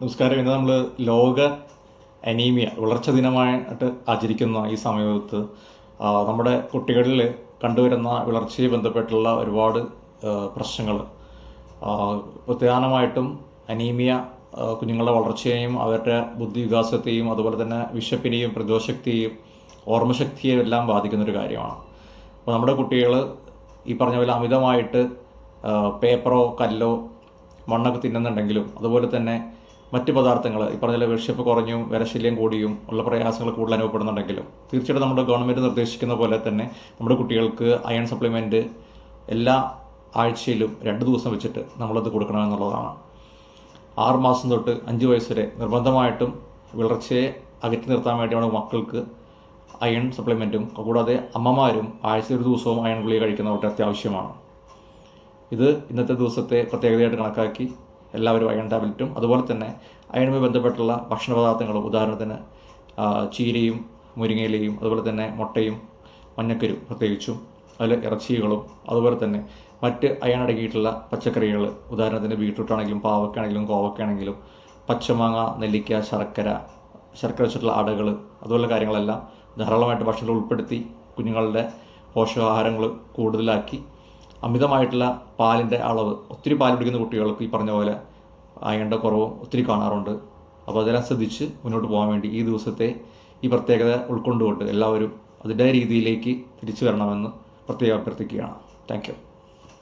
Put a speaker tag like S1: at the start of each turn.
S1: നമസ്കാരം. ഇന്ന് നമ്മൾ ലോക അനീമിയ വളർച്ച ദിനമായിട്ട് ആചരിക്കുന്ന ഈ സമയത്ത് നമ്മുടെ കുട്ടികളിൽ കണ്ടുവരുന്ന വളർച്ചയെ ബന്ധപ്പെട്ടുള്ള ഒരുപാട് പ്രശ്നങ്ങൾ, പ്രധാനമായിട്ടും അനീമിയ കുഞ്ഞുങ്ങളുടെ വളർച്ചയെയും അവരുടെ ബുദ്ധിവികാസത്തെയും അതുപോലെ തന്നെ വിശപ്പിനെയും പ്രതിരോധശക്തിയെയും ഓർമ്മശക്തിയെയും എല്ലാം ബാധിക്കുന്നൊരു കാര്യമാണ്. അപ്പോൾ നമ്മുടെ കുട്ടികൾ ഈ പറഞ്ഞ പോലെ അമിതമായിട്ട് പേപ്പറോ കല്ലോ മണ്ണൊക്കെ തിന്നുന്നുണ്ടെങ്കിലും അതുപോലെ തന്നെ മറ്റ് പദാർത്ഥങ്ങൾ ഈ പറഞ്ഞ വിശപ്പ് കുറഞ്ഞും വിരശല്യം കൂടിയും ഉള്ള പ്രയാസങ്ങൾ കൂടുതൽ അനുഭവപ്പെടുന്നുണ്ടെങ്കിലും തീർച്ചയായിട്ടും നമ്മുടെ ഗവൺമെൻറ് നിർദ്ദേശിക്കുന്ന പോലെ തന്നെ നമ്മുടെ കുട്ടികൾക്ക് അയൺ സപ്ലിമെൻറ്റ് എല്ലാ ആഴ്ചയിലും 2 ദിവസം വെച്ചിട്ട് നമ്മളത് കൊടുക്കണമെന്നുള്ളതാണ്. 6 മാസം തൊട്ട് 5 വയസ്സ് വരെ നിർബന്ധമായിട്ടും വളർച്ചയെ അകറ്റി നിർത്താൻ വേണ്ടിയാണ് മക്കൾക്ക് അയൺ സപ്ലിമെൻറ്റും, കൂടാതെ അമ്മമാരും ആഴ്ചയിൽ 1 ദിവസവും അയൺ ഗുളിക കഴിക്കുന്നത് വളരെ അത്യാവശ്യമാണ്. ഇത് ഇന്നത്തെ ദിവസത്തെ പ്രത്യേകതയായിട്ട് കണക്കാക്കി എല്ലാവരും അയൺ ടാബ്ലറ്റും അതുപോലെ തന്നെ അയണുമായി ബന്ധപ്പെട്ടുള്ള ഭക്ഷണ പദാർത്ഥങ്ങളും, ഉദാഹരണത്തിന് ചീരയും മുരിങ്ങയിലയും അതുപോലെ തന്നെ മുട്ടയും മഞ്ഞക്കരും പ്രത്യേകിച്ചും അതിൽ ഇറച്ചികളും അതുപോലെ തന്നെ മറ്റ് അയൺ അടങ്ങിയിട്ടുള്ള പച്ചക്കറികൾ, ഉദാഹരണത്തിന് ബീട്രൂട്ടാണെങ്കിലും പാവക്കാണെങ്കിലും കോവക്കാണെങ്കിലും പച്ചമാങ്ങ, നെല്ലിക്ക, ശർക്കര വെച്ചിട്ടുള്ള അടകൾ അതുപോലുള്ള കാര്യങ്ങളെല്ലാം ധാരാളമായിട്ട് ഭക്ഷണത്തിൽ ഉൾപ്പെടുത്തി കുഞ്ഞുങ്ങളുടെ പോഷകാഹാരങ്ങൾ കൂടുതലാക്കി അമിതമായിട്ടുള്ള പാലിൻ്റെ അളവ്, ഒത്തിരി പാൽ കുടിക്കുന്ന കുട്ടികൾക്ക് ഈ പറഞ്ഞ പോലെ അയണിൻ്റെ കുറവും ഒത്തിരി കാണാറുണ്ട്. അപ്പോൾ അതെല്ലാം ശ്രദ്ധിച്ച് മുന്നോട്ട് പോകാൻ വേണ്ടി ഈ ദിവസത്തെ ഈ പ്രത്യേകത ഉൾക്കൊണ്ടുകൊണ്ട് എല്ലാവരും അതിൻ്റെ രീതിയിലേക്ക് തിരിച്ചു വരണമെന്ന് പ്രത്യേകം അഭ്യർത്ഥിക്കുകയാണ്. Thank you.